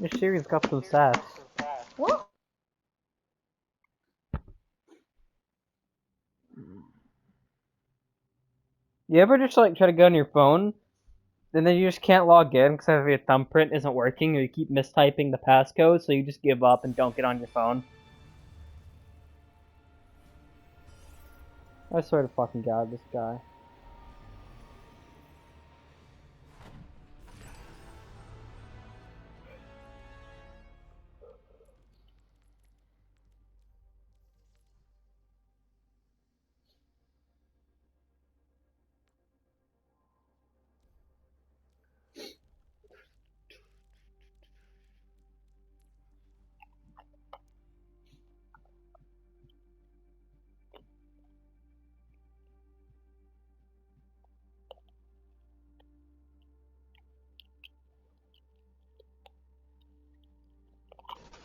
This series got some stats. What? You ever just like try to go on your phone, and then you just can't log in because your thumbprint isn't working, or you keep mistyping the passcode, so you just give up and don't get on your phone? I swear to fucking God, this guy.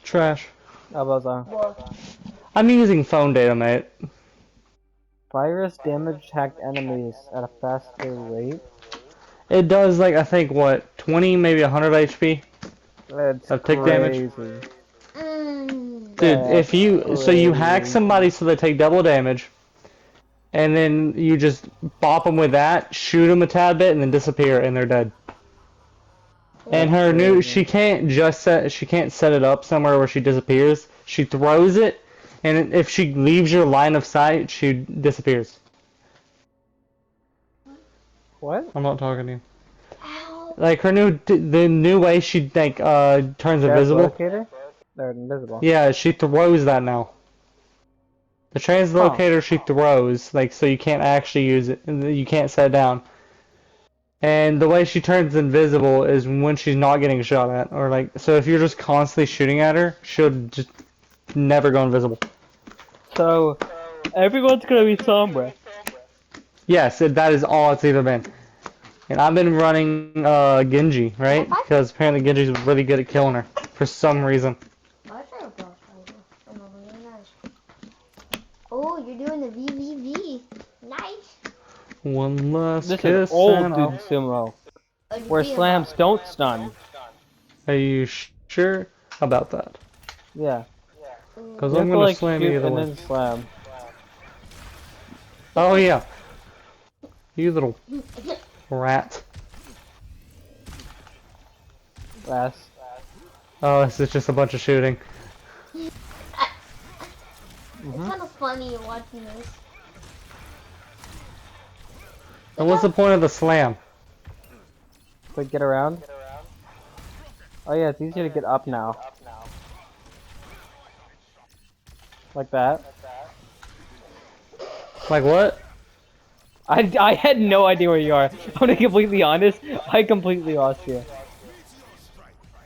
Trash. How about that? What? I'm using phone data, mate. Virus damage hacked enemies at a faster rate? It does, like, I think, what, 20, maybe 100 HP That's of tick damage? crazy. Dude, if That's you, so you hack somebody crazy. so they take double damage, and then you just bop them with that, shoot them a tad bit, and then disappear, and they're dead. And That's her new, crazy. she can't set it up somewhere where she disappears. She throws it, and if she leaves your line of sight, she disappears. What? I'm not talking to you. Ow. Like the new way she like turns invisible. Translocator? They're invisible. Yeah, she throws that now. The Huh. translocator she throws, like, so you can't actually use it, you can't set it down. And the way she turns invisible is when she's not getting shot at, or like, so if you're just constantly shooting at her, she'll just never go invisible. So, everyone's gonna be Sombra. Yes, that is all it's ever been. And I've been running Genji, right? Because apparently Genji's really good at killing her for some reason. Oh, you're doing the VVV. Nice. One last This is kiss old and dude I'll... sumo, where slams don't stun. Are you sure about that? Yeah. Because You I'm have to gonna like slam you shoot either and way. then slam. Oh yeah. You little rat. Last. Oh, this is just a bunch of shooting. It's kind of funny watching this. And what's the point of the slam? Quick, get around. Oh yeah, it's easier to get up now. Like that. Like what? I had no idea where you are. I'm gonna be completely honest. I completely lost you.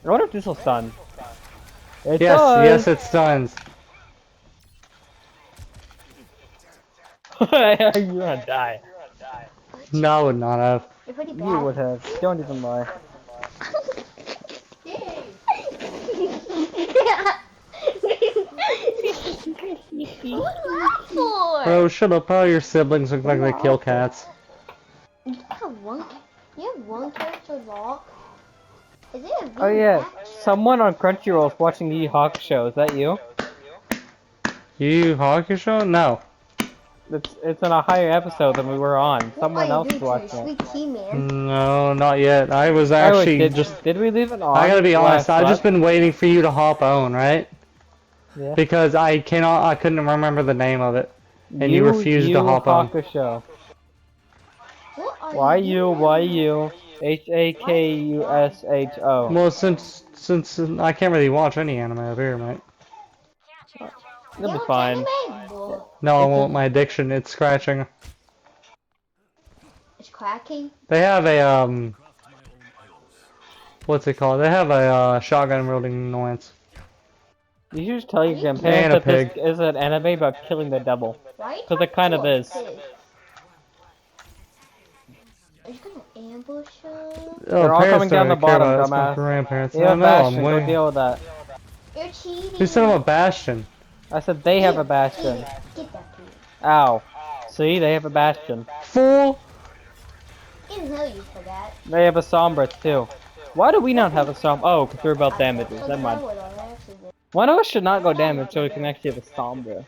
I wonder if this will stun. It Yes, does. yes, it stuns. You're gonna die. No, I would not have. You're pretty bad. You would have. Don't even lie. What do you laugh for? Bro, shut up. All your siblings look like they kill cats. You have one character lock? Is it a Oh yeah, V-Max? someone on Crunchyroll is watching the Yu Hawk show. Is that you? You hockey show? No. It's on a higher episode than we were on. What Someone are else you is doing to watching your it. sweet tea, man? No, not yet. I was Oh actually wait, just... did we leave it on? I gotta be honest, last I've just month? been waiting for you to hop on, right? Yeah. Because I couldn't remember the name of it. And you refused to hop on. Hakusho. What are YU Hakusho. Well, since I can't really watch any anime up here, mate. It'll be fine. No, I It's won't. My addiction, it's scratching. It's cracking. They have a what's it called? They have a shotgun wielding annoyance. You should just tell your And grandparents a that this pig. is an anime about killing the devil. Right? Because it kind of is. Are you gonna ambush them? Oh, They're all parents coming down don't the care bottom, about it. It's my dumbass. grandparents. They I have know, I'm Bastion, go waiting. deal with that. You're cheating. Who said I'm a bastion? I said they have a Bastion. Get that dude. Ow. See, they have a Bastion. Fool! Didn't know you for that. They have a Sombra too. Why do we not have a Sombra? Oh, because we're about So damages. did Never mind. I actually did. One of us should not go damage so we can actually have a Sombra.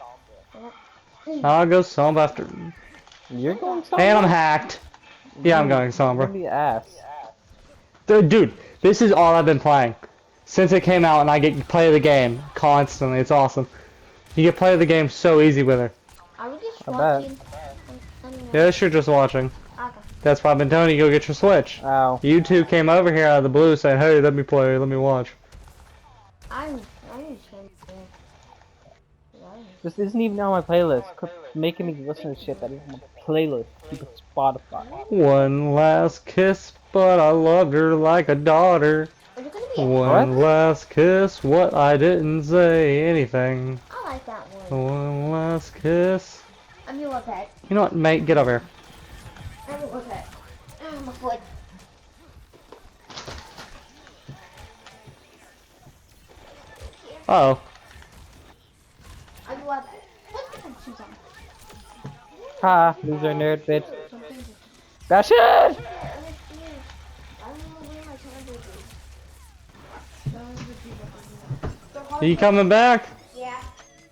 I'll go Sombra after. You're going Sombra? And I'm hacked. Yeah, I'm going You're Sombra. the ass. Dude, this is all I've been playing. Since it came out and I get to play the game constantly. It's awesome. You get to play the game so easy with her. I was just I bet. watching. Yes, you're just watching. Okay. That's why I've been telling you go get your Switch. Ow. You two came over here out of the blue saying, hey, let me play, let me watch. I'm just trying to. This isn't even on my playlist. Quit making me listen to shit that isn't on my playlist. Keep it Spotify. One last kiss, but I loved her like a daughter. Is it gonna be? One last kiss, what I didn't say anything. I like that one. One last kiss. I'm your pet. You know what, mate, get over here. I'm your pet. Oh, my foot. Uh oh. I'm your pet. What did I choose on? Ha, loser nerd bitch. Something. Bash it! I don't know where my charger is. Are you coming back? Yeah.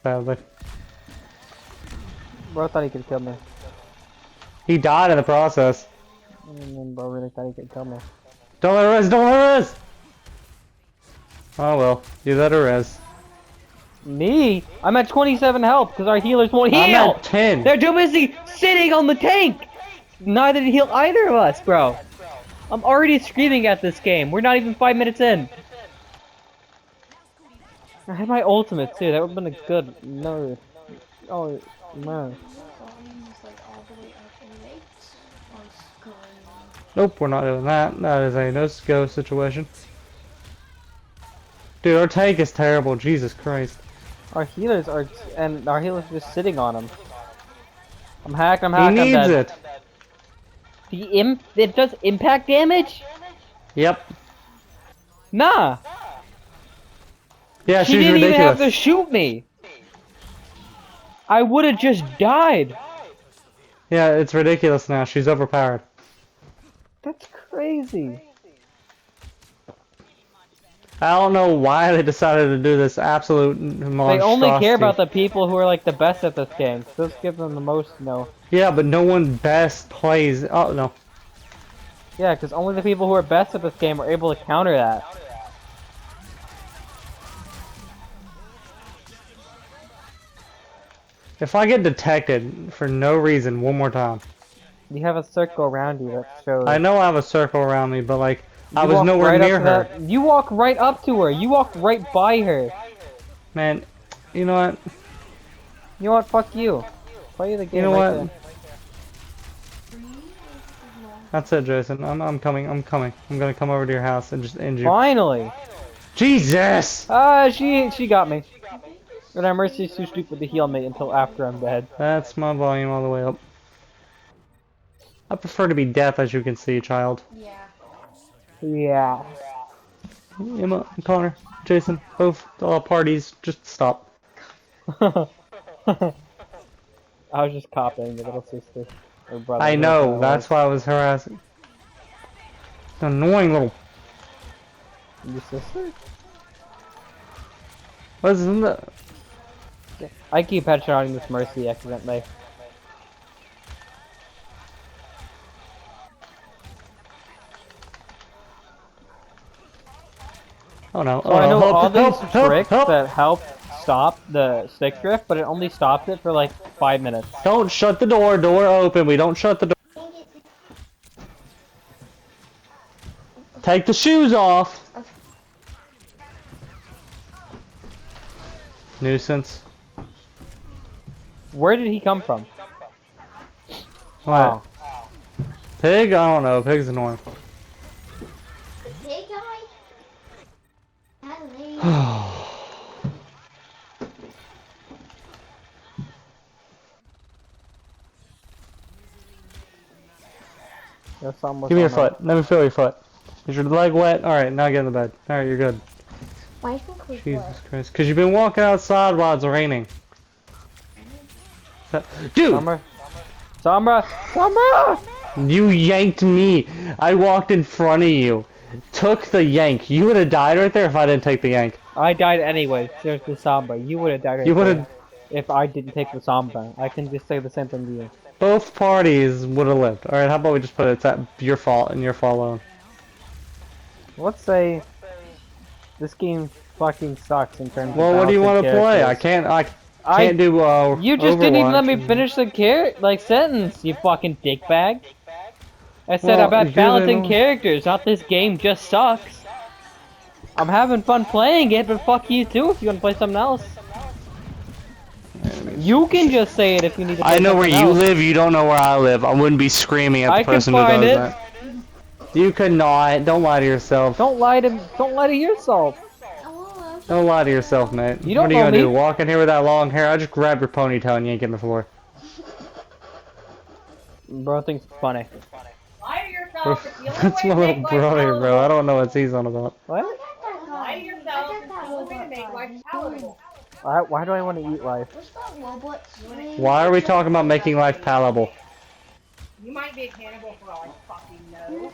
Sadly. Bro thought he could kill me. He died in the process. Bro really thought he could kill me. Don't let her res, don't let her res! Oh well, you let her res. Me? I'm at 27 health because our healers won't heal! I'm at 10. They're too busy sitting on the tank! Neither did heal either of us, bro. I'm already screaming at this game. We're not even 5 minutes in. I had my ultimate too. That would have been a good no. Oh man. Nope, we're not doing that. That is a no-go situation. Dude, our tank is terrible. Jesus Christ. Our healers are just sitting on him. I'm hacked. I'm He hacked. I'm needs dead. it. It does impact damage? Yep. Nah. Yeah, She she's didn't even have to ridiculous. shoot me. I would have just died. Yeah, it's ridiculous now. She's overpowered. That's crazy. I don't know why they decided to do this absolute monstrosity. They only care about the people who are like the best at this game. So let's give them the most, Yeah, but no one best plays. Oh, no. Yeah, because only the people who are best at this game are able to counter that. If I get detected for no reason one more time. You have a circle around you that shows. I know I have a circle around me, but like, I You was walk nowhere right up near to her. that- You walk right up to her. You walked right by her. Man, you know what? You know what? Fuck you. Play the game. You know right what? That's it, Jason. I'm coming. I'm coming. I'm gonna come over to your house and just end there. you. Finally. Jesus! She got me. But I'm Mercy's too stupid to heal me until after I'm dead. That's my volume all the way up. I prefer to be deaf, as you can see, child. Yeah. Yeah. Emma, Connor, Jason, both, all parties, just stop. I was just copying your little sister or brother. I know, that's why I was harassing. Annoying little. Your sister? Wasn't that? I keep headshotting this Mercy accidentally. Oh no. So I know help, all these help, help, tricks help. that help stop the stick drift, but it only stops it for like 5 minutes. Don't shut the door. Door open. We don't shut the door. Take the shoes off. Nuisance. Where did he come from? Wow. Pig? I don't know. Pig's annoying. Hey guy. Hello. There's someone Give me your on my- foot. Let me feel your foot. Is your leg wet? Alright, now get in the bed. Alright, you're good. Why is my clothes Jesus wet? Christ. Because you've been walking outside while it's raining. Dude! Sombra! Sombra! Sombra! You yanked me! I walked in front of you. took the yank. You would have died right there if I didn't take the yank. I died anyway. There's the Samba. You would have died right You there would have. if I didn't take the Samba. I can just say the same thing to you. Both parties would have lived. All right, how about we just put it? It's at your fault and your fault alone. Let's say this game fucking sucks in terms of Well, what do you want to play? I characters. can't do. You just didn't even let me Overwatch. finish the sentence. You fucking dickbag. I said Well, about you balancing didn't- characters, not this game just sucks. I'm having fun playing it, but fuck you too if you want to play something else. You can just say it if you need to play I know where something you else. live. You don't know where I live. I wouldn't be screaming at the I can person who find does it. that. You could not. Don't lie to yourself. Don't lie to yourself. Don't lie to yourself, mate. You don't what are you know gonna me. do? Walk in here with that long hair? I just grab your ponytail and yank it in the floor. Bro thinks it's funny. Lie to yourself. It's the only That's way my to little make life brother, bro. palatable. I don't know what he's on about. What? Lie to yourself. It's the only way to make life palatable. Why do I want to eat life? Why are we talking about making life palatable? You might be a cannibal for all I fucking know.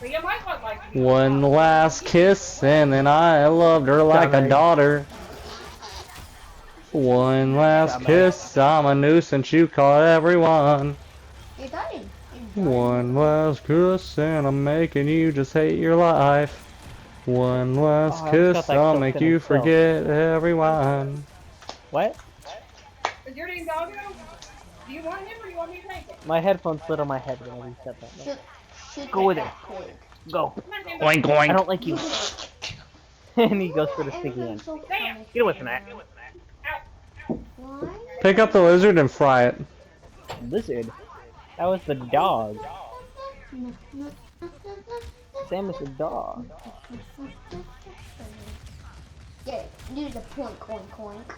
But you might look like you. One last kiss and then I loved her like a Dumbass. daughter. One last Dumbass. kiss, I'm a nuisance, you caught everyone. You're dying. One last kiss and I'm making you just hate your life. One last Oh, I kiss, forgot that I'll clip make in you itself. forget everyone. What? Is your name Doggo? Do you want him or you want me to take it? My headphones slid on my head when I reset that. Shoot Go with it. that pig. Go. Come on, Sam. Oink I oink. don't like you. And he goes for the sticky end. So Sam. Get away from that. Why? Pick up the lizard and fry it. Lizard. That was the dog. Sam is the dog. Yeah, do the poink, oink, oink.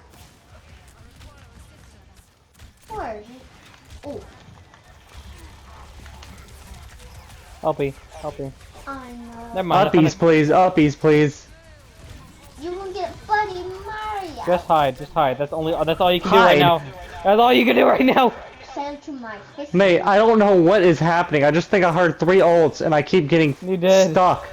Where is it? Oh, Helpy. Helpy. I know. Never mind. Uppies, please. Uppies, please. You will get Buddy Mario. Just hide. Just hide. That's all you can do right Hide. now. That's all you can do right now. Send to my fish. Mate, I don't know what is happening. I just think I heard 3 ults and I keep getting You did. stuck.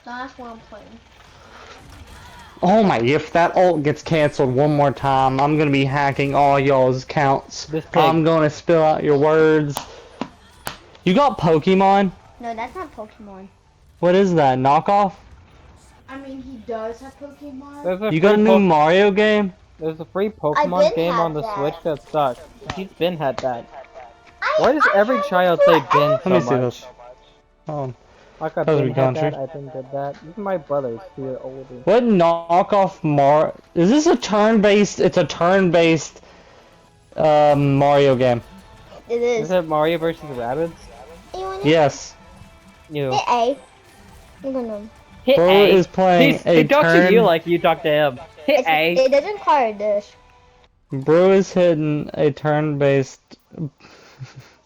That's what I'm playing. Oh my, if that ult gets canceled one more time, I'm gonna be hacking all y'all's accounts. This pig. I'm gonna spill out your words. You got Pokemon? No, that's not Pokemon. What is that, knockoff? I mean, he does have Pokemon. There's a You got a free new Mario game? There's a free I Pokemon did game have on the that. Switch that sucks. He's been had that. Why does every child say bin Let so me see much? this. Oh. I got That was Ben a had that, country. I think did that. Even my brothers who are older. What knockoff Is this a turn-based? It's a turn-based Mario game. It Is is. it Mario versus Rabbids? Yes. You. Hit A. I'm gonna. Hit Bro A. is playing a he talks to turn. you like you talk to him. Hit A. It doesn't require this. Bro is hitting a turn-based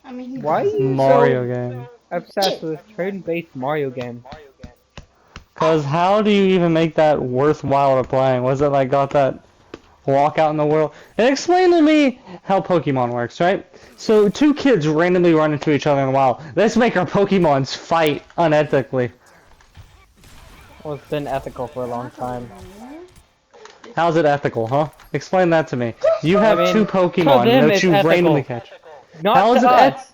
I mean, Why are you Mario so game. obsessed with a turn-based Mario game? Cause how do you even make that worthwhile to playing? Was it like got that walk out in the world? And explain to me how Pokemon works, right? So 2 kids randomly run into each other in the wild. Let's make our Pokemons fight unethically. Well, it's been ethical for a long time. How's it ethical, huh? Explain that to me. You have mean, 2 to Pokemon them that it's you ethical. randomly catch. Not How is to it us,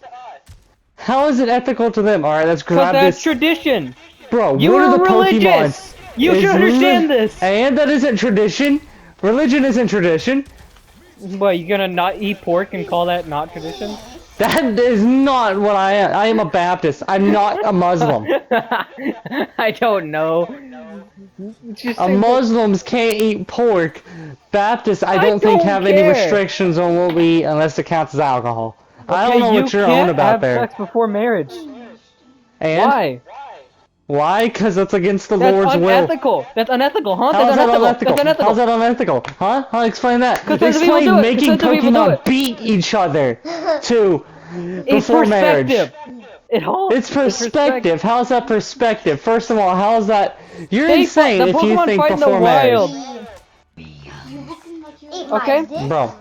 How is it ethical to them? Alright, let's because grab that's this. tradition. Bro, You what are are the religious. Pokemon? You Is should understand reli- this. And that isn't tradition. Religion isn't tradition. What, you gonna not eat pork and call that not tradition? That is not what I am. I am a Baptist. I'm not a Muslim. I don't know. Just A say- Muslims can't eat pork. Baptists, I don't think don't have any care. restrictions on what we eat unless it counts as alcohol. I Okay, don't know you what you're can't on about have there. sex before marriage. And Why? why? Because that's against the That's Lord's will. unethical. That's unethical, huh? How's That's that unethical. unethical? That's unethical. How's that unethical? Huh? Huh? Explain that. 'Cause tons of people Explain do it. 'Cause making tons of people do Pokemon it. beat each other to It's before marriage. perspective. It's perspective. How's that perspective? First of all, how's that? You're They insane fight- the if you Pokemon think fight in the before marriage. wild. Eat my Okay. dick. Bro,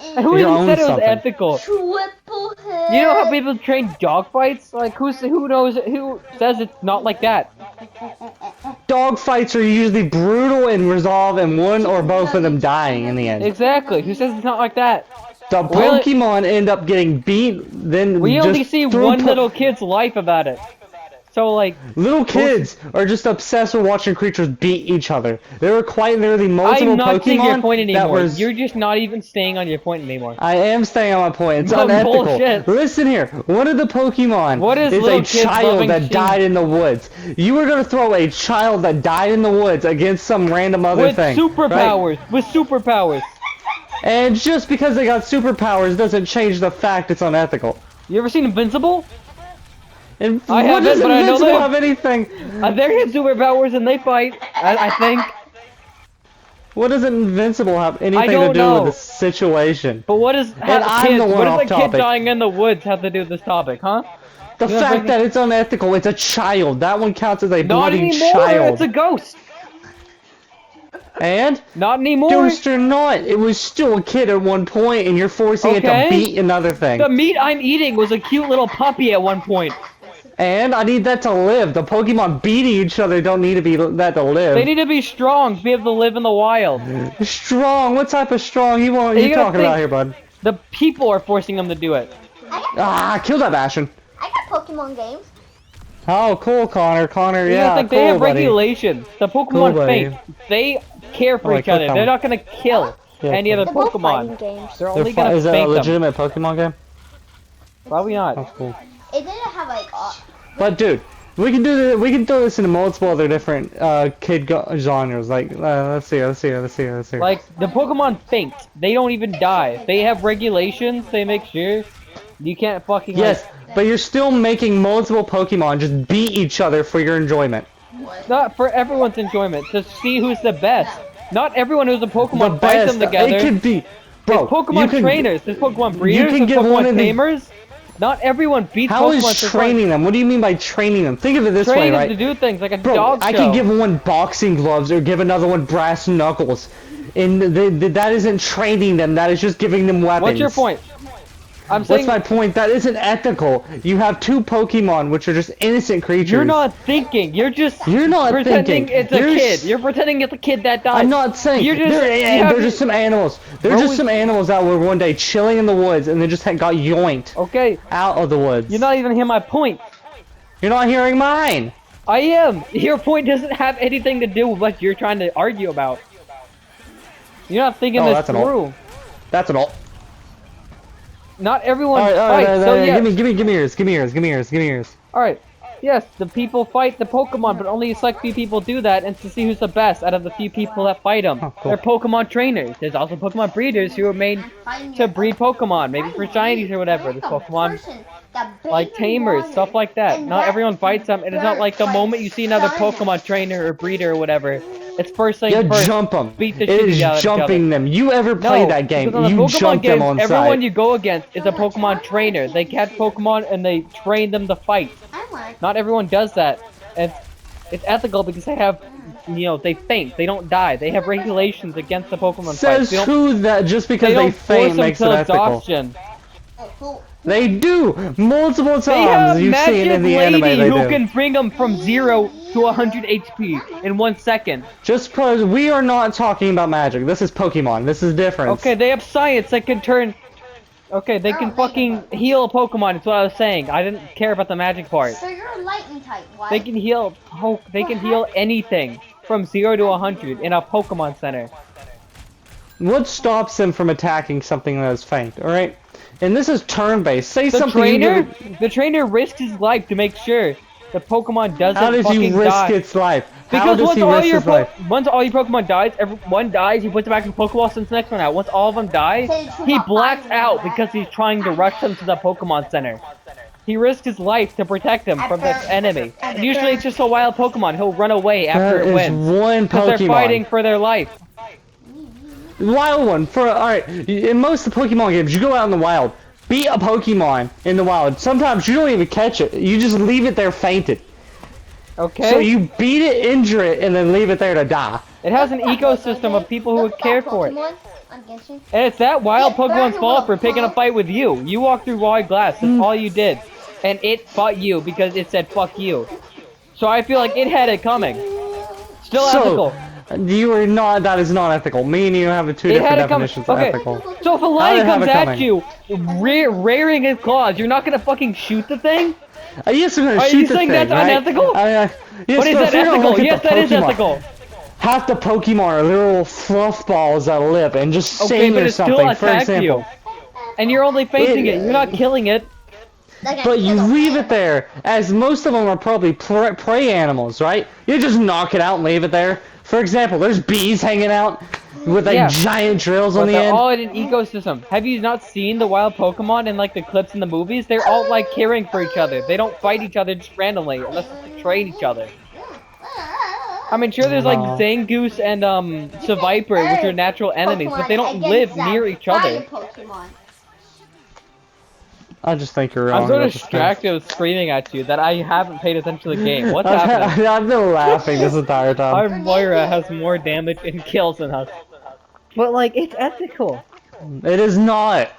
And who You even own said it was something. ethical? Triple hit. You know how people train dogfights? Like who knows who says it's not like that? Dog fights are usually brutal and resolve in one or both of them dying in the end. Exactly. Who says it's not like that? The Really? Pokemon end up getting beat, then We just only see through one little kid's life about it. So like, Little kids are just obsessed with watching creatures beat each other. There were quite literally multiple I'm not seeing your Pokemon point that anymore. was. You're just not even staying on your point anymore. I am staying on my point. It's No, unethical. bullshit. Listen here. One of the Pokemon What is is little a kids child loving that sheep? died in the woods. You were gonna throw a child that died in the woods against some random other With thing. superpowers. With superpowers. Right? And just because they got superpowers doesn't change the fact it's unethical. You ever seen Invincible? And I what does haven't, but I know Invincible they- have anything? They have superpowers and they fight. I think. What does Invincible have anything to don't do know. with the situation? But what is And I'm the one what off does a kid topic. dying in the woods have to do with this topic, huh? The You know, fact bringing- that it's unethical, it's a child. That one counts as a Not bloody anymore. child. It's a ghost. And Not anymore. ghost or not, it was still a kid at one point, and you're forcing it Okay. to beat another thing. The meat I'm eating was a cute little puppy at one point. And I need that to live. The Pokemon beating each other don't need to be that to live. They need to be strong to be able to live in the wild. Strong. What type of strong you You you gotta talking about think- here, bud? The people are forcing them to do it. Ah, kill that Bastion. I got Pokemon games. Oh, cool, Connor. Connor, You yeah, gotta think cool, they have buddy. regulations. The Pokemon Cool, buddy. think. They care for Oh, I each other. clicked on They're it. not gonna kill Yeah, any other They're both fighting Pokemon. games. They're only They're gonna is that a spank them. legitimate Pokemon game? Probably not. That's cool. It didn't have like. But dude, we can do this. We can throw this into multiple other different genres. Like, let's see. Like, the Pokemon think. They don't even die. They have regulations. They make sure you can't fucking... Yes, but you're still making multiple Pokemon just beat each other for your enjoyment. Not for everyone's enjoyment. To see who's the best. Not everyone who's a The Pokemon fights best. them together. It could be, There's bro. Pokemon you can, trainers. There's Pokemon breeders. can There's get one Pokemon of the- tamers. Not everyone beats How Pokemon. is There's training them? What do you mean by training them? Think of it this way, Train them right? to do things like a Bro, dog show. I can give one boxing gloves or give another one brass knuckles. And that isn't training them, that is just giving them weapons. What's your point? I'm What's saying my point? That isn't ethical. You have two Pokemon which are just innocent creatures. you're not thinking. You're just You're not pretending thinking. it's a You're kid. s- You're pretending it's a kid that died. I'm not saying. You're just- they're, you have- they're just some animals. They're Bro, just some animals that were one day chilling in the woods and they just got yoinked Okay, out of the woods. you're not even hearing my point. You're not hearing mine. I am. Your point doesn't have anything to do with what you're trying to argue about. You're not thinking Oh, this that's an alt. through. That's an all. Not everyone Alright, fights. alright, So yeah. give me yours. Alright. Yes, the people fight the Pokemon, but only a select few people do that, and to see who's the best out of the few people that fight them. Oh, cool. They're Pokemon trainers. There's also Pokemon breeders who are made to breed Pokemon, maybe for shinies or whatever. There's Pokemon like tamers, stuff like that. Not everyone fights them. It is not like the moment you see another Pokemon trainer or breeder or whatever. It's first thing You first. jump them. beat the It shit is out of each jumping other. them. You ever play No, that game? because on the You Pokemon jump games, them on everyone sight. you go against is a Pokemon trainer. They catch Pokemon and they train them to fight. Not everyone does that. And it's ethical because they have, you know, they faint. They don't die. They have regulations against the Pokemon Says fights. They don't, who that just because they they, don't force faint them makes it to ethical. exhaustion. They do multiple times. They have You've magic seen in the lady anime. They who do. can bring them from 0 to 100 HP in 1 second. Just because we are not talking about magic. This is Pokemon. This is different. Okay, they have science that can turn... Okay, they can fucking heal a Pokemon, is what I was saying. I didn't care about the magic part. So you're a lightning type. Why? They can heal they can heal anything from 0 to 100 in a Pokemon Center. What stops them from attacking something that is faint? All right. And this is turn-based. Say The something. the trainer risks his life to make sure the Pokemon doesn't How does fucking he risk die. its life? How Because does once he all risk your his life? once all your Pokemon dies, one dies, he puts it back in the Pokeball, sends the next one out. Once all of them die, he blacks out because he's trying to rush them to the Pokemon Center. He risks his life to protect them from the enemy. And usually it's just a wild Pokemon. He'll run away after That it is wins. one Because they're Pokemon. fighting for their life. Wild one. Alright, in most of the Pokemon games, you go out in the wild, beat a Pokemon in the wild. Sometimes you don't even catch it. You just leave it there fainted. Okay? So you beat it, injure it, and then leave it there to die. It has an ecosystem of people who would care for it. on Genshin. And it's that wild Yeah, Pokemon's very fault well, for picking a huh? fight with you. You walked through wide glass. That's all you did. And it fought you because it said fuck you. So I feel like it had it coming. Still ethical. You are not. That is not ethical. Me and you have two It different had it coming. definitions of Okay. ethical. So if a How lion did it have comes it at coming? you, rearing his claws, you're not gonna fucking shoot the thing? Yes, I'm gonna Are shoot you the saying thing, that's right? unethical? Yes, What is but that if you're gonna ethical? look at Yes, the that is Pokemon, ethical. half the Pokemon are little fluff balls that live and just Okay, sing but or it still something. For attacks example, you. And you're only facing it. You're not killing it. but you leave it there, as most of them are probably prey animals, right? You just knock it out and leave it there. For example, there's bees hanging out with like Yeah. giant drills on But the they're end. all in an ecosystem. Have you not seen the wild Pokemon in like the clips in the movies? They're all like caring for each other. They don't fight each other just randomly unless it's to train each other. I mean, sure, there's like No. Zangoose and Seviper, which are natural enemies, but they don't live near each other. Pokemon. I just think you're wrong. I'm so about this game. distracted with screaming at you that I haven't paid attention to the game. What's happening? I've been laughing this entire time. Our Moira has more damage and kills than us. But like, it's ethical. It is not.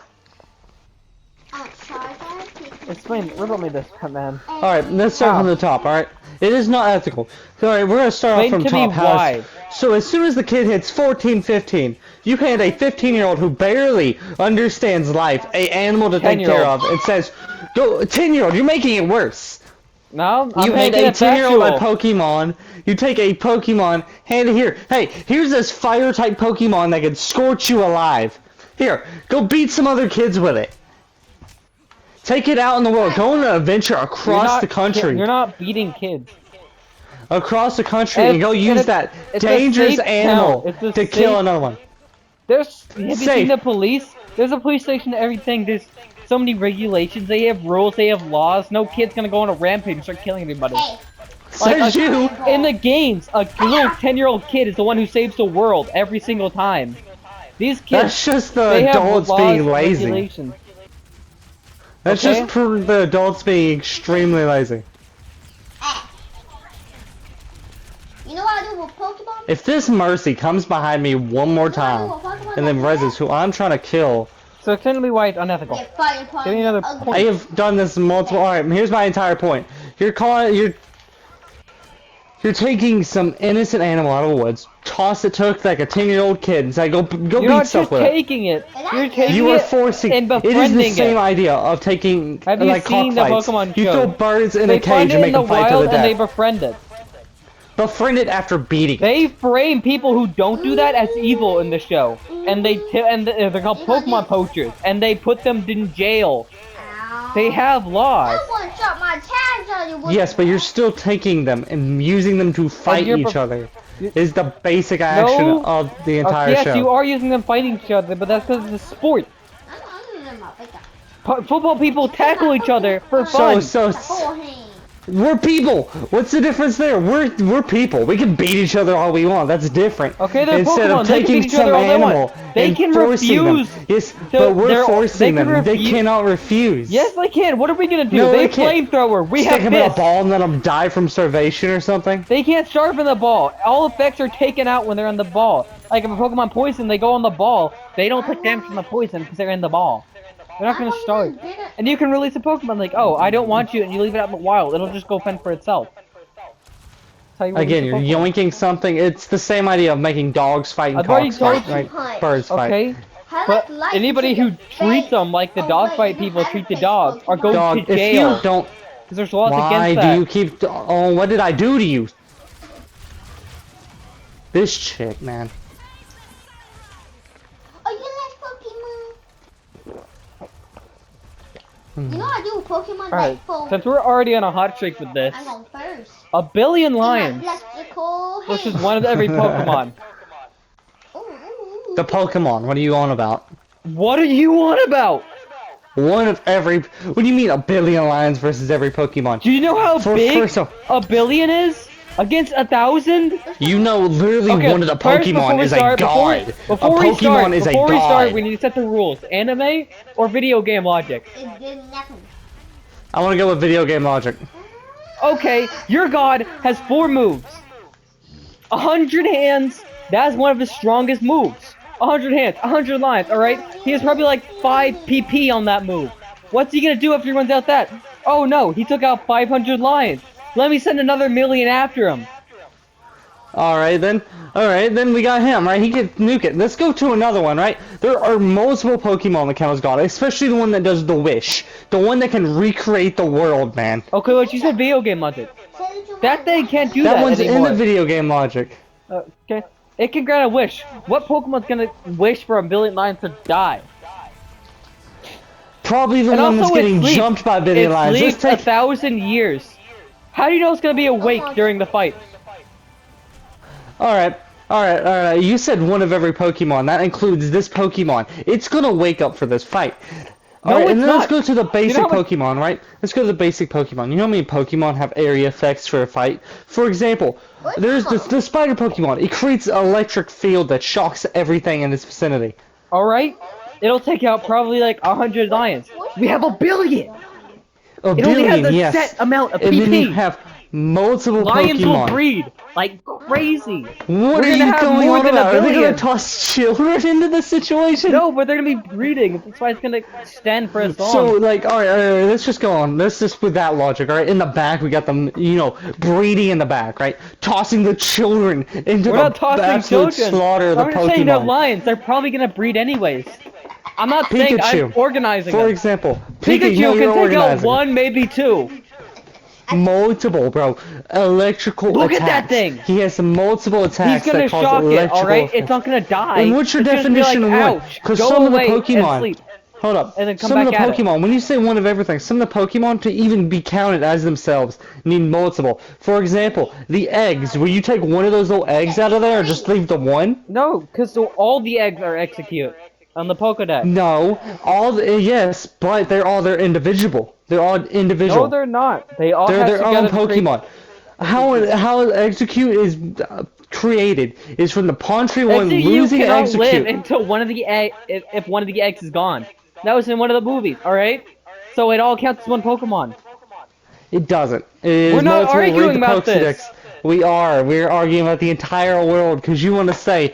Explain, riddle me this, man. Alright, let's start from the top, alright? It is not ethical. Alright, we're gonna start off Explain from to me top. why. So as soon as the kid hits 14, 15, you hand a 15-year-old who barely understands life a animal to take care 10-year-old. of and says, go, 10-year-old, you're making it worse. No, I'm You hand making a it 10-year-old a factual. Pokemon, you take a Pokemon, hand it here. Hey, here's this fire-type Pokemon that can scorch you alive. Here, go beat some other kids with it. Take it out in the world. Go on an adventure You're across not the country. You're not beating kids. Across the country and go use it's- that it's a dangerous safe animal town. It's a to kill safe- another one. Have you Safe. seen the police? There's a police station and everything. There's so many regulations. They have rules. They have laws. No kid's gonna go on a rampage and start killing everybody. Hey, Says you. In the games, a little 10-year-old kid is the one who saves the world every single time. These kids, That's just they the have adults laws, being lazy. regulations. That's Okay? just the adults being extremely lazy. you know what I do with Pokemon? If this Mercy comes behind me one more time and then reses who I'm trying to kill, So explain to me why it's unethical. Get fire upon Give me another ugly. point. I have done this multiple. Alright, here's my entire point. You're taking some innocent animal out of the woods, toss it to like a 10-year-old kid and say, go You're beat not stuff just with it. taking it. You're taking You are it forcing. and It is the befriending same it. idea of taking Have you like seen the cockfights. Pokemon You show? throw birds in They a cage find it and make in the them fight to the wild and they death. befriend it. Befriend it after beating it. They frame people who don't do that as evil in the show, and they're called Pokemon poachers, and they put them in jail. Ow. They have laws. I want to shot my tags on you. with- Yes, but you're still taking them and using them to fight you're each other. Is the basic action No. of the entire Yes, show. you are using them fighting each other, but that's because it's a sport. I'm using my big Football people tackle each other for fun. whole hand. We're people. What's the difference there? We're people. We can beat each other all we want. That's different. Okay, they're Instead Pokemon. of They can taking beat each some other all they want. animal They and can forcing refuse them. Yes, to- but we're they forcing can them. They refuse- cannot refuse. Yes, they can. What are we gonna do? No, they they can't. flamethrower. We Stick have them in a this. ball and let them die from starvation or something. They can't sharpen the ball. All effects are taken out when they're in the ball. Like if a Pokemon poison, they go on the ball. They don't take damage from the poison because they're in the ball. They're not gonna start. And you can release a Pokemon like, oh, I don't want you, and you leave it out in the wild. It'll just go fend for itself. That's how you release Again, a you're Pokemon. yoinking something. It's the same idea of making dogs fight and I've already cocks fight, told right? you. Birds fight. Okay, but anybody who treats them like the dog fight people treat the dogs are going Dog, to if jail. you don't, Because there's laws why against do that. you keep? Oh, what did I do to you? This chick, man. Oh, you like Pokemon? You know I do with Pokemon Alright, like phone. since we're already on a hot streak with this, I'm on first. 1 billion lions Electrical versus one of every Pokemon. The Pokemon. What are you on about? What are you on about? One of every. What do you mean 1 billion lions versus every Pokemon? Do you know how big first off, 1 billion is? Against 1,000? you know, literally Okay, one of the first, before Pokemon we is start- a god. Before a we Pokemon start, is a before we god. start, we need to set the rules. Anime or video game logic? It did nothing. I want to go with video game logic. Okay, your god has 4 moves. 100 hands, that's one of his strongest moves. 100 hands, 100 lines, alright? He has probably like 5 PP on that move. What's he gonna do after he runs out that? Oh no, he took out 500 lions. Let me send another million after him. Alright then we got him, right? He can nuke it. Let's go to another one, right? There are multiple Pokemon the Kennel's got, especially the one that does the wish. The one that can recreate the world, man. Okay, what you said video game logic. That thing can't do that That one's anymore. in the video game logic. Okay. It can grant a wish. What Pokemon's gonna wish for a billion lions to die? Probably the And one that's also it getting sleeps. jumped by billion It lions. Let's sleeps take 1,000 years. How do you know it's gonna be awake during the fight? Alright. You said one of every Pokemon. That includes this Pokemon. It's gonna wake up for this fight. No, Alright, and it's then let's not. go to the basic how much- Pokemon, right? Let's go to the basic Pokemon. You know how many Pokemon have area effects for a fight? For example, there's the spider Pokemon. It creates an electric field that shocks everything in its vicinity. Alright? It'll take out probably like 100 lions. We have a billion! A It only has billion, a yes. set amount of And then you PP. have multiple Lions Pokemon. will breed like crazy. What We're are gonna you have going more on than a about? Are they gonna billion. toss children into the situation? No, but they're gonna be breeding. That's why it's gonna stand for as long. So, like, alright, let's just go on. Let's just with that logic, alright? In the back, we got them, you know, breeding in the back, right? Tossing the children into We're the not tossing absolute children. slaughter of the I'm just saying they're Pokemon. lions. They're probably gonna breed anyways. I'm not saying Pikachu, I'm organizing For them. example, Pikachu no, you're can take out organizing. one, maybe two. Multiple, bro. Electrical Look at attacks. that thing. He has multiple attacks He's gonna that cause shock it, electrical alright? effects. It's not gonna die. And what's your It's just gonna be definition like, of one? ouch, Because go some of the away and Pokemon. sleep. Hold up. And then come some of back the at it. Pokemon, when you say one of everything, some of the Pokemon to even be counted as themselves need multiple. For example, the eggs. Will you take one of those little eggs out of there or just leave the one? No, because all the eggs are execute on the Pokedex. No. Yes, but they're individual. They're all individual. No, they're not. They all They're have their own together to create- Pokemon. How Execute is created is from the Pondtree one Execute losing cannot live Execute. until one of the if one of the eggs is gone. That was in one of the movies, alright? So it all counts as one Pokemon. It doesn't. It is We're not multiple. Read arguing the about Pokédex. this. We are. We're arguing about the entire world because you want to say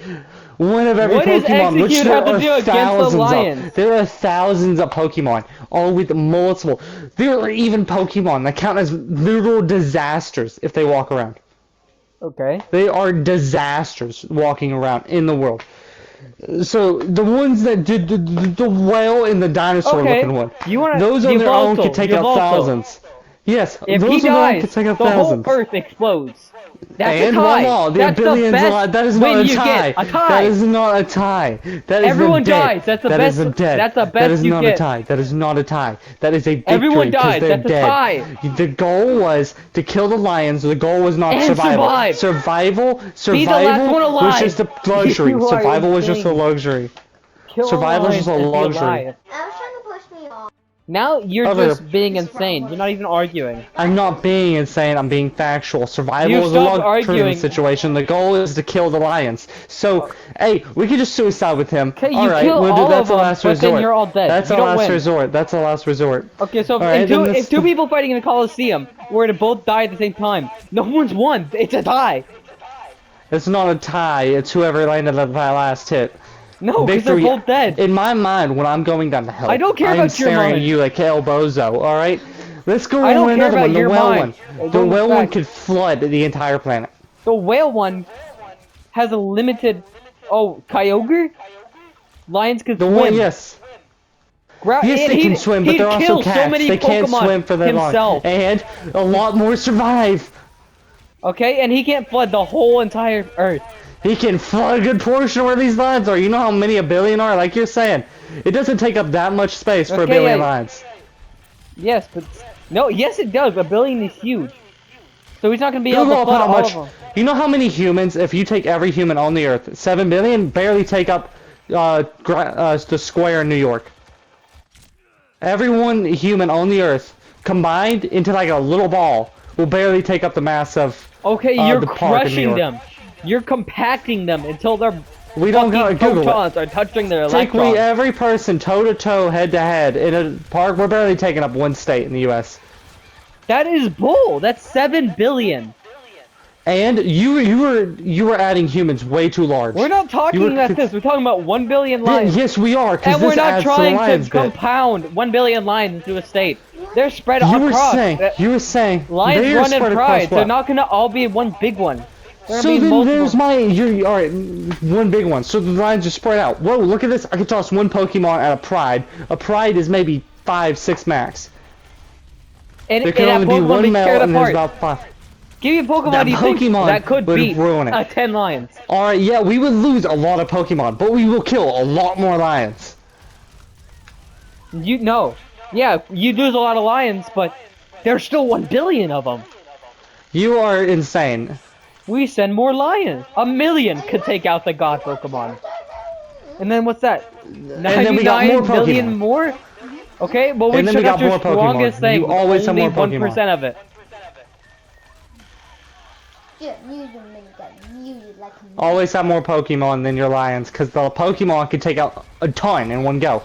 one of every What does Pokemon, which Execute there have to are do against the thousands Lions? of. There are thousands of Pokemon, all with multiple. There are even Pokemon that count as literal disasters if they walk around. Okay. They are disasters walking around in the world. So the ones that did the whale and the dinosaur Okay. looking one, You wanna those on their own Yveltal, could take out Yveltal. thousands. Yes, If those he on their own dies, could take out the thousands. whole Earth explodes. That's And a tie. one all, the That's the billions best alive. That is not win a you tie. get. A tie. That is not a tie. That is Everyone them dead. dies. That's the That best- is them dead. that's the That best is you not get. a tie. That is not a tie. That is a victory. Everyone 'cause dies. they're That's a dead. tie. The goal was to kill the lions. The goal was not And survival. survive. Survival Be the last Survival one alive. was just a luxury. You are Survival was just a insane. luxury. Kill Survival is lions just a and be luxury. alive. I was trying to push me off. Now you're Other- just being insane. You're not even arguing. I'm not being insane, I'm being factual. Survival You is a stopped luxury arguing. situation. The goal is to kill the lions. So, hey, we could just suicide with him. Okay, you Alright, kill we'll all do that's of the them, last but then resort. you're all dead. That's You the don't last win. resort. That's the last resort. Okay, so Alright, then if this- two people fighting in a Coliseum were to both die at the same time, no one's won. It's a tie. It's not a tie, it's whoever landed at that last hit. No, because they're both dead. In my mind, when I'm going down the hill, I don't care I'm about your staring at mind. you like El Bozo, alright? Let's go I on don't care another about one, the your whale mind. one. Go The whale back. one could flood the entire planet. The whale one has a limited. Oh, Kyogre? Lions can The swim. one, yes. Yes, and they can he'd- swim, but he'd they're also kill so cats. many They can't Pokemon swim for that himself. long. And a lot more survive. Okay, and he can't flood the whole entire Earth. He can flood a good portion of where these lines are. You know how many a billion are? Like you're saying. It doesn't take up that much space for a Okay, billion yeah. lines. Yes, but no. Yes, it does. A billion is huge. So he's not gonna be able Google to flood up how all much. of them. You know how many humans, if you take every human on the earth, 7 billion, barely take up the square in New York. Every one human on the earth combined into like a little ball will barely take up the mass of. Okay, you're the park in New crushing York. them. You're compacting them until their We don't fucking go Google it. photons are touching their Take electrons. every person toe to toe, head to head in a park. We're barely taking up one state in the U.S. That is bull. That's 7 billion. And you were adding humans way too large. We're not talking about this. We're talking about 1 billion lions. Yes, we are. Because And we're this not adds to the trying lions to bit. compound 1 billion lions into a state. They're spread You were across. saying Lions they're run in spread across pride. They're what? not gonna all be one big one. They're So gonna be then multiple. there's all right, one big one. So the lions are spread out. Whoa, look at this. I can toss one Pokemon at a pride. A pride is maybe 5, 6 max. And There can that only be Pokemon one be male scared and there's apart. about 5. Give me a Pokemon That you think Pokemon that could would beat ruin it. 10 lions. Alright, yeah, we would lose a lot of Pokemon, but we will kill a lot more lions. Yeah, you lose a lot of lions, but there's still 1 billion of them. You are insane. We send more lions. 1 million could take out the god Pokemon. And then what's that? then we got more 99 million Pokemon. more? Okay, well we And then took we out got your more Pokemon. strongest thing. You always have only more Pokemon. 1% of it. Yeah, you can make that music like a Always have more Pokemon than your lions, because the Pokemon can take out a ton in one go.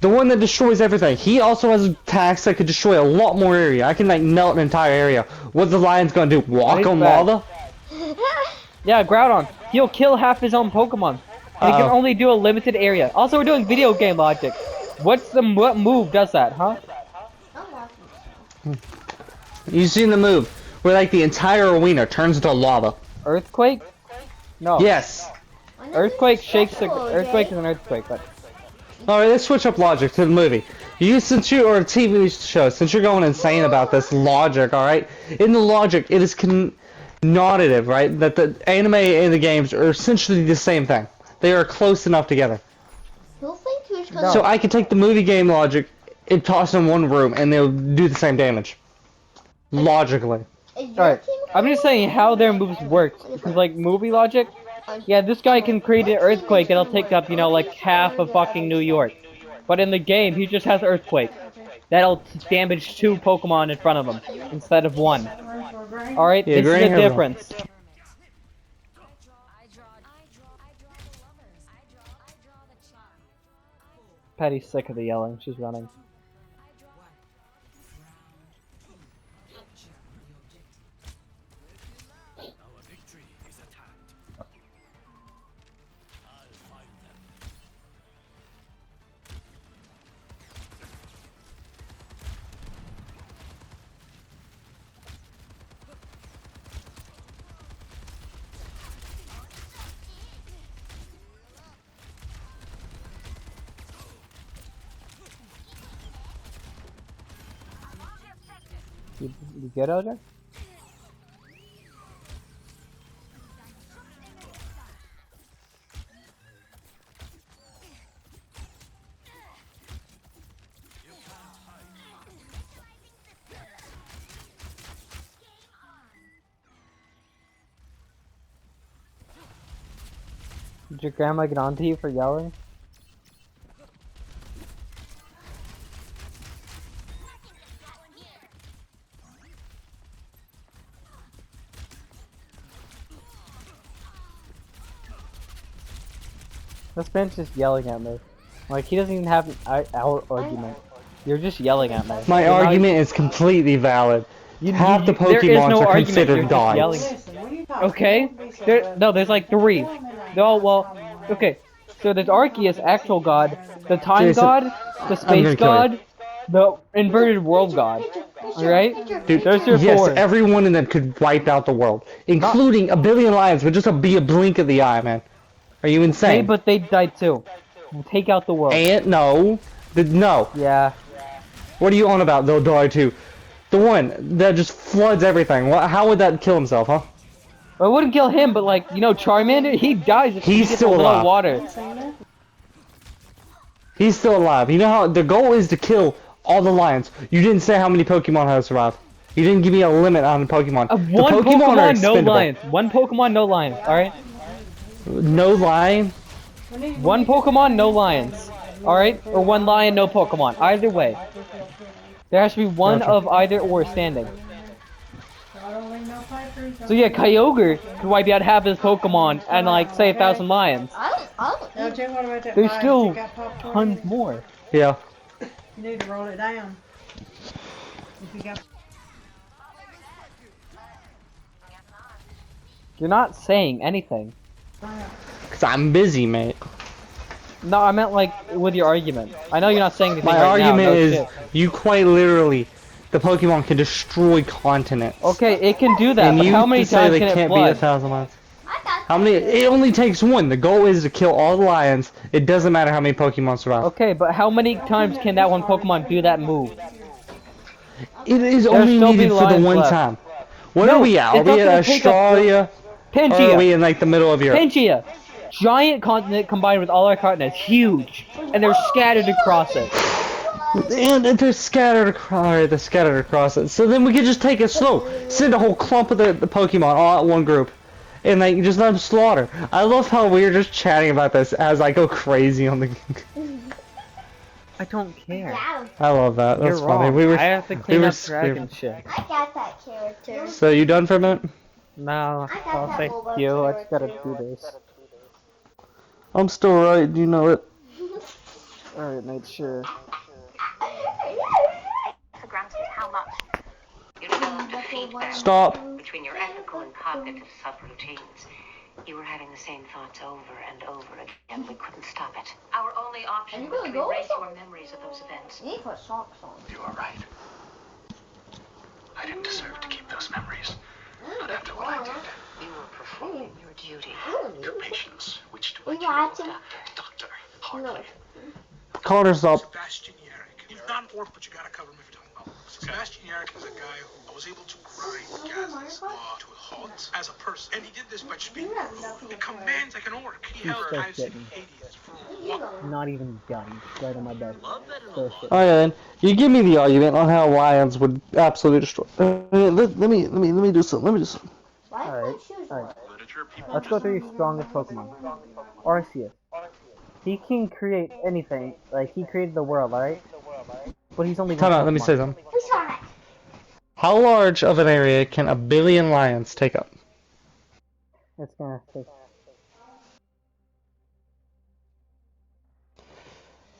The one that destroys everything. He also has attacks that could destroy a lot more area. I can like melt an entire area. What's the lion's gonna do? Walk He's on back. lava? Yeah, Groudon. He'll kill half his own Pokemon. And he can only do a limited area. Also, we're doing video game logic. What move does that, huh? I'm watching. You've seen the move where like the entire arena turns into lava. Earthquake? No. Yes. Earthquake shakes the earthquake is an earthquake, but Alright, let's switch up logic to the movie. Since you are a TV show, since you're going insane about this logic, alright? In the logic, it is canonitive, right? That the anime and the games are essentially the same thing. They are close enough together. Who think who's No. gonna? So I can take the movie game logic and toss them in one room and they'll do the same damage. Logically. Is your alright. team I'm just saying how their moves work. Because like movie logic, yeah, this guy can create an earthquake and it'll take up, like half of fucking New York. But in the game, he just has earthquake. That'll damage 2 Pokemon in front of him instead of 1. Alright, Yeah, this is Granny the has one. difference. Patty's sick of the yelling. She's running. You good, OJ? Did your grandma get on to you for yelling? This man's just yelling at me. Like, he doesn't even have our argument. You're just yelling at me. My You're not- argument is completely valid. Half the there is Pokemons no are argument, considered you're just gods. yelling. Okay? There's like 3. No, well, okay. So there's Arceus, actual god, the time Jason, god, the I'm space gonna kill god, the inverted world god. Alright? Dude, There's your yes, 4. every one of them could wipe out the world, including 1 billion lions would just be a blink of the eye, man. Are you Okay, insane? but they died too. We'll take out the world. And no, no. Yeah. What are you on about? They'll die too. The one that just floods everything. How would that kill himself, huh? Well, it wouldn't kill him, but like, Charmander, he dies if he He's gets still a little alive. water. He's still alive. You know how the goal is to kill all the lions. You didn't say how many Pokemon have survived. You didn't give me a limit on the Pokemon. The One are Pokemon, no expendable. lions. One Pokemon, no lions. Alright? No lion. One Pokemon, no lions. Alright? Or 1 lion, no Pokemon. Either way. There has to be one Gotcha. of either or standing. So yeah, Kyogre could wipe out half his Pokemon and like say 1,000 lions. I don't. LJ, what about that There's pie? still You got popcorn? tons more. Yeah. You need to roll it down. If you got... You're not saying anything. Cause I'm busy, mate. No, I meant like with your argument. I know you're not saying anything My right now, argument no is, shit. you quite literally, the Pokemon can destroy continents. Okay, it can do that, And but you how many say times they can it can't beat flood? 1,000 miles? I got How many? It only takes one. The goal is to kill all the lions. It doesn't matter how many Pokemon survive. Okay, but how many times can that one Pokemon do that move? It is There'll only still be needed for the lions one left. time. What No, are we at? Are it's we not at gonna take up Australia? Or are we Pangea! in like the middle of Europe? Pangea! Giant continent combined with all our continents. Huge! And they're scattered across it. And they're scattered across. Alright, they're scattered across it. So then we could just take it slow. Send a whole clump of the Pokemon all at one group. And like, just let them slaughter. I love how we're just chatting about this as I go crazy on the... I don't care. Yeah, I love that. That's You're funny. wrong. We were, I have to clean we were up dragon shit. I got that character. So you done for a minute? No, I got oh, that thank Bulbasaur you. I just gotta do character. this. I'm still right, you know it. Alright, mate, sure. For granted how much you developed a feedback Stop. between your ethical and cognitive subroutines. You were having the same thoughts over and over again. We couldn't stop it. Our only option Are you was gonna to go? erase your memories of those events. You need to put socks on. You are right. I didn't deserve to keep those memories. But after what I did, You were performing your duty. your patience, which to You my care, watching? doctor, No. hardly. Connor, stop. Sebastian Yarrick. He's not an orc, but you gotta cover him if you're talking about. Sebastian Yarrick is a guy who was able to grind Gaz's law to a halt as a person. And he did this by just being rude. He commands like an orc. He held so Ives in shitty. Hades for what? Not even done. Right on my bed. So shit. Oh yeah, then you give me the argument on how lions would absolutely destroy. Let me do something. Let me do something. Why do you Alright, put shoes alright. on? Literature, people Let's go through your strongest Pokemon. Arceus. He can create anything. Like, he created the world, alright? But he's only one Time out. Let me Pokemon. say something. Who's on it? How large of an area can 1 billion lions take up? It's gonna take...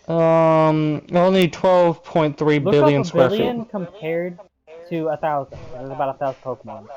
Only 12.3 Look billion up a square billion feet. compared to 1,000. There's about 1,000 Pokemon.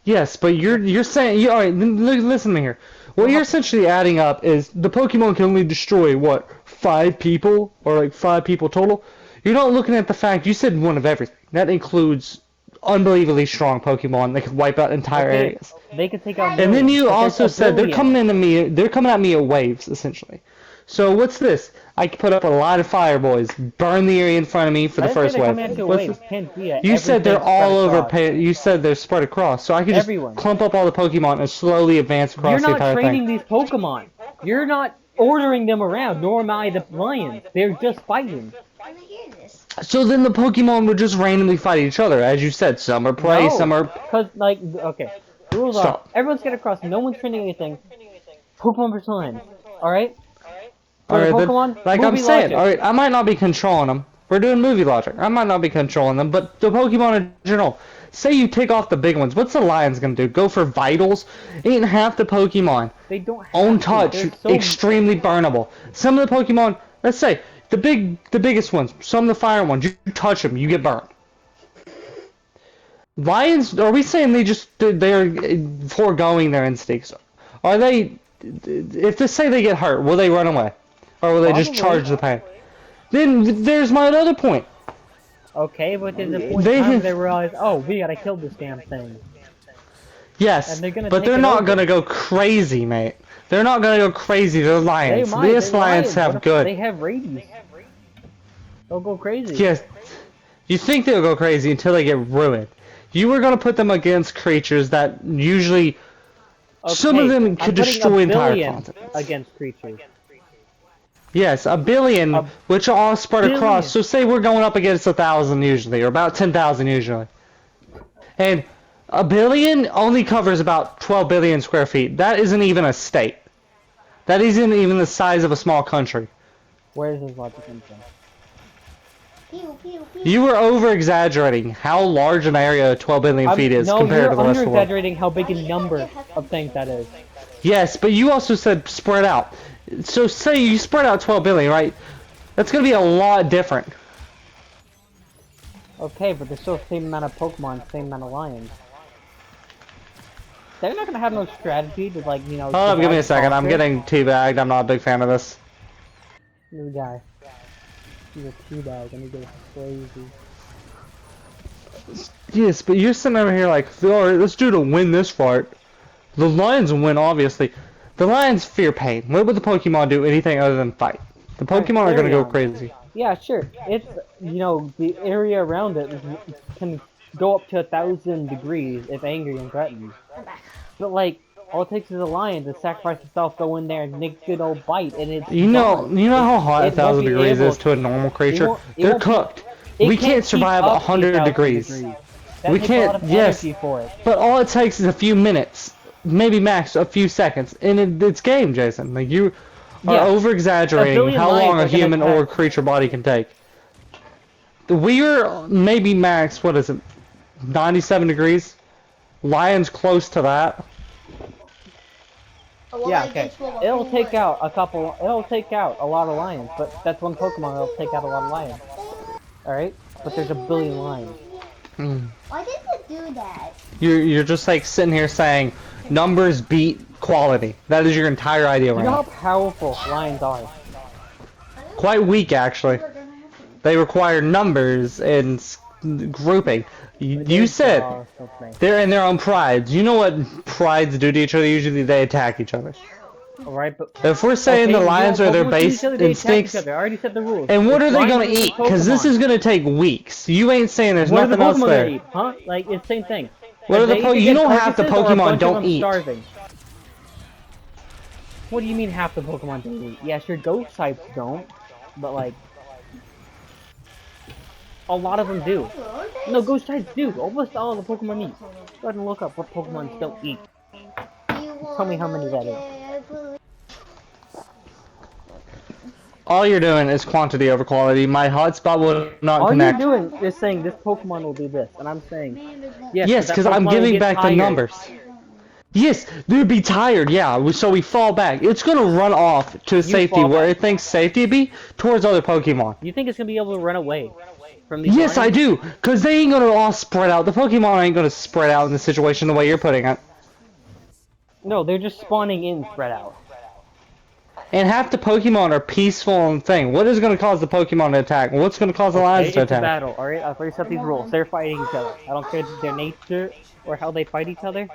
Yes, but you're saying all right. Listen to me here. What you're essentially adding up is the Pokemon can only destroy what 5 people or like 5 people total. You're not looking at the fact you said one of everything. That includes unbelievably strong Pokemon that could wipe out entire Okay, areas. they could take out And then millions, you but there's also a said they're billion. coming into me. They're coming at me at waves essentially. So what's this? I can put up a lot of fire boys, burn the area in front of me for I the didn't first say they're wave. coming at you What's waves. this? Pangea, You said they're everything's all spread over. across. You said they're spread across, so I could just Everyone. clump up all the Pokemon and slowly advance across You're the not entire training thing. these Pokemon. You're not ordering them around, nor am I the lions. They're just fighting. I want to hear this. So then the Pokemon would just randomly fight each other, as you said. Some are prey, some are. Because, like, okay. Rules Stop. are, everyone's getting across, no one's training anything. Pokemon versus lions. Alright? For Alright, the but Pokemon, like I'm movie saying, logic. alright, I might not be controlling them. We're doing movie logic. I might not be controlling them, but the Pokemon in general. Say you take off the big ones. What's the Lions gonna do? Go for vitals? Ain't half the Pokemon. They don't have Own to. touch, They're so extremely burnable. Some of the Pokemon, let's say the biggest ones, some of the fire ones, you touch them, you get burned. Lions, are we saying they're foregoing their instincts? Are they, if they say they get hurt, will they run away? Or will they just Probably. charge the pain? Then there's my other point. Okay, but there's a point in They- time where they realize, oh, we gotta kill this damn thing. Yes, And they're gonna but take they're it not over. gonna go crazy, mate. They're not gonna go crazy. They're They lions. might. These They're lions lions. have What if good. They have rabies. They'll go crazy. Yes. You think they'll go crazy until they get ruined. You were gonna put them against creatures that usually some of Okay, them I'm could putting destroy a entire billion continents. against creatures. Yes, 1 billion, A which are all spread billion. across. So say we're going up against 1,000 usually, or about 10,000 usually. And 1 billion only covers about 12 billion square feet. That isn't even a state. That isn't even the size of a small country. Where does this logic come from? Pew, pew, pew. You were over-exaggerating how large an area 12 billion feet is no, compared you're to the rest of the world. under-exaggerating how big a number of things that is. Yes, but you also said spread out. So say you spread out 12 billion, right? That's gonna be a lot different. Okay, but there's still the same amount of Pokemon, same amount of lions. they're not gonna have no strategy to like, you know. Hold up, give me a second. I'm conquer. getting teabagged. I'm not a big fan of this. New guy. He's a teabag and he goes crazy. Yes, but you're sitting over here like, alright, let's do to win this fight. The Lions will win, obviously. The Lions fear pain. What would the Pokemon do anything other than fight? The Pokemon are gonna go crazy. Yeah, sure. It's, you know, the area around it can go up to 1,000 degrees if angry and threatened. But like, all it takes is a lion to sacrifice itself, go in there and make a good old bite, and it's You know gone. how hot It won't 1,000 be degrees able is to a normal creature? won't- it They're won't be- cooked. It We can't keep survive up to 100 1,000 degrees. That We takes can't- a lot of yes. energy for it. But all it takes is a few minutes, maybe max a few seconds, and it's game, Jason. Like, you are Yeah. A over-exaggerating billion how lions long are a gonna human or attack. creature body can take. We're maybe max, what is it, 97 degrees? Lions close to that. Yeah, okay. It'll take out a couple. It'll take out a lot of lions, but that's one Pokemon that'll take out a lot of lions. All right, but there's a billion lions. Why did it do that? You're just like sitting here saying numbers beat quality. That is your entire idea You right know how now. powerful lions are. Quite weak, actually. They require numbers and grouping. You said they're in their own prides. You know what prides do to each other? Usually they attack each other. Alright, but If we're saying the lions are their base instincts, I already said the rules. and what It's are they lions gonna versus eat? Because this Pokemon. is gonna take weeks. You ain't saying there's What are the nothing else Pokemon there. gonna eat? Huh? Like it's the same thing. What are the They po- either you get know half the carcasses or a Pokemon bunch of don't them eat. starving. What do you mean half the Pokemon don't eat? Yeah, sure, ghost types don't, but like a lot of them do. No, ghost types do. Almost all of the Pokemon eat. Go ahead and look up what Pokemon don't eat. Tell me how many that is. All you're doing is quantity over quality. My hotspot will not All connect. you're doing is saying this Pokemon will do this, and I'm saying yes, Yes, that because I'm Pokemon will giving get back the tired. numbers. Yes, they'd be tired, yeah, so we fall back. It's gonna run off to safety fall where back. it thinks safety would be towards other Pokemon. You think it's gonna be able to run away from these Yes, I lions? do, because they ain't gonna all spread out. The Pokemon ain't gonna spread out in the situation the way you're putting it. No, they're just spawning in spread out. And half the Pokemon are peaceful and thing. What is gonna cause the Pokemon to attack? What's gonna cause the lions It's to a attack? battle, alright? I've already set these rules. They're fighting each other. I don't care their nature or how they fight each other.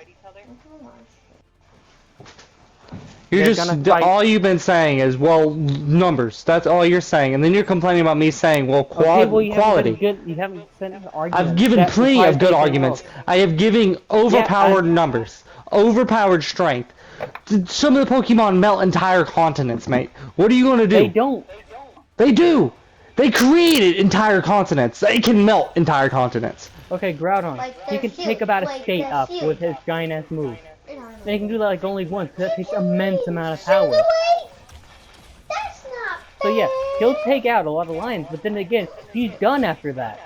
You're They're just gonna fight. all you've been saying is well numbers. That's all you're saying, and then you're complaining about me saying well Okay, well, you quality. Haven't been good, you haven't sent an argument. I've given that plenty defies of good anything arguments. else. I have given overpowered I- numbers, overpowered strength. Some of the Pokemon melt entire continents, mate. What are you gonna do? They don't. They do. They created entire continents. They can melt entire continents. Okay, Groudon. Like He they're can huge, take about a like state they're up huge. with his giant ass move. They don't And he can do that like only once. That takes have- immense amount of Shoot power. away! That's not So yeah, fair. he'll take out a lot of lions, but then again, he's done after that.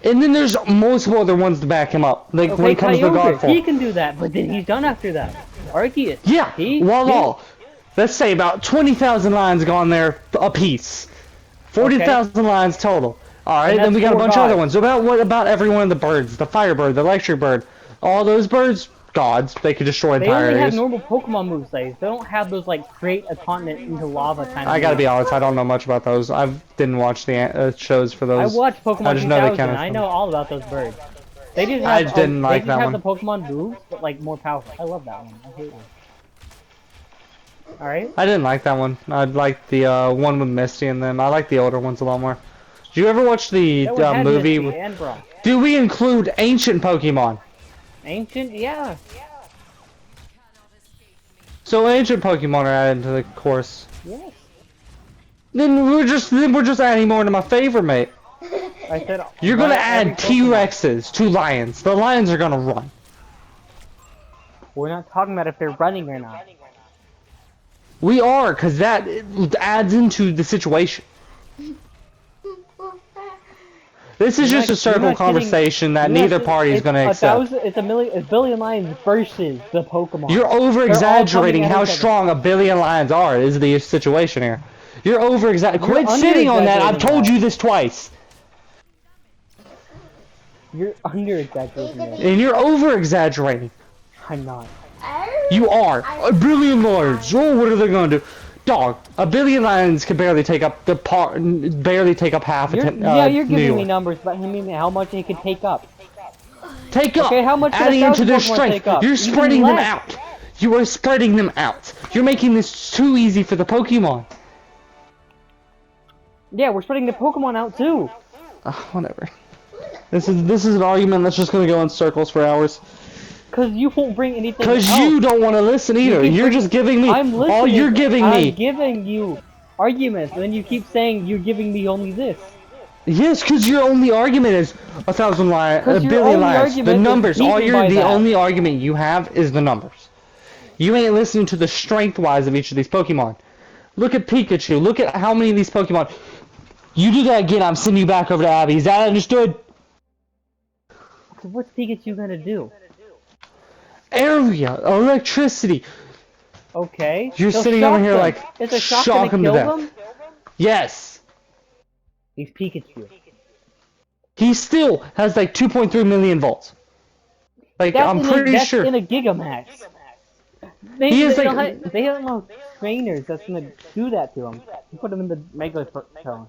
And then there's multiple other ones to back him up. Like when Okay, it comes to Kyogre, he Godfall. can do that, but then he's done after that. Arceus. Yeah, he, well, let's say about 20,000 lines gone there a piece. 40,000 lines total. Alright, And then we that's got a four bunch of other gods. ones. What about every one of the birds? The firebird, the electric bird. All those birds, gods. They could destroy They entire only have areas. normal Pokemon movesays. They don't have those like create a continent into lava kind of. I gotta be moves. honest, I don't know much about those. I didn't watch the shows for I those. watched Pokemon I just know they 2000. kinda I fun. know all about those birds. They just I have, just didn't like they that just have one. the Pokemon moves, but like more powerful. I love that one. I hate one. Alright? I didn't like that one. I liked the one with Misty and them. I like the older ones a lot more. Did you ever watch the That one had movie? Misty and Brock. Do we include ancient Pokemon? Ancient? Yeah. So ancient Pokemon are added into the course. Yes. Then we're just adding more to my favor, mate. I said. You're gonna buy every add Pokemon. T-Rexes to lions. The lions are gonna run. We're not talking about if they're running or not. We are, cause that adds into the situation. This is You're just a not- circle you're not getting- conversation that You're not neither getting- party is it's gonna a accept. It's a billion lions versus the Pokemon. You're over They're all coming exaggerating at how each other. strong a billion lions are. Is the situation here? You're over exaggerating. You're Quit sitting on that. I've under-exaggerating told that. you this twice, You're under exaggerating. and you're over exaggerating. I'm not. You are $1 billion. Oh, what are they gonna do? Dog, $1 billion lions can barely take up barely take up half of Yeah, you're New giving York. me numbers, but I mean how much he could take up. Take up, Okay, how much could adding into 1,000 their Pokemon strength. take up? You're Even spreading them less. out. You are spreading them out. You're making this too easy for the Pokemon. Yeah, we're spreading the Pokemon out too. Whatever. This is an argument that's just gonna go in circles for hours. Cause you won't bring anything Cause else. you don't want to listen either. keep You're just giving me I'm listening. all you're giving I'm me. giving you arguments, and then you keep saying you're giving me only this. Yes, because your only argument is 1,000 lions, 'Cause $1 your billion only lions. The argument is numbers. All beaten by the that. only argument you have is the numbers. You ain't listening to the strength-wise of each of these Pokemon. Look at Pikachu. Look at how many of these Pokemon. You do that again, I'm sending you back over to Abby. Is that understood? So what's Pikachu gonna do? Area, electricity. Okay. You're So sitting shock over here them. like, Is a shock shock gonna him to kill death. them? Yes. He's Pikachu. He still has like 2.3 million volts. Like, I'm pretty that's sure. in a Gigamax. They, He is they, like- don't have, they don't know trainers that's gonna do that to him. You put him in the Mega Tone.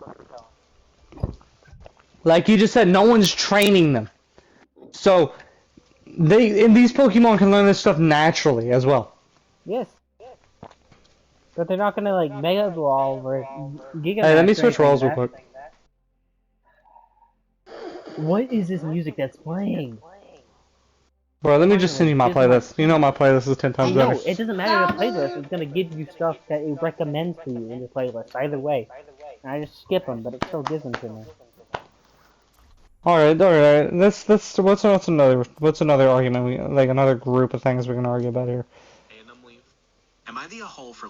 Like you just said, no one's training them. So, these Pokemon can learn this stuff naturally as well. Yes. But they're not gonna like Mega Evolve or Gigamax. Hey, let me or switch anything roles real like quick. that. What is this music that's playing? Bro, let me just send you my playlist. You know my playlist is 10 times No, better. it doesn't matter the playlist. It's gonna give you stuff that it recommends for you in your playlist. Either way. And I just skip them, but it still gives them to me. Alright. What's another argument, like another group of things we can argue about here? Am I the a hole for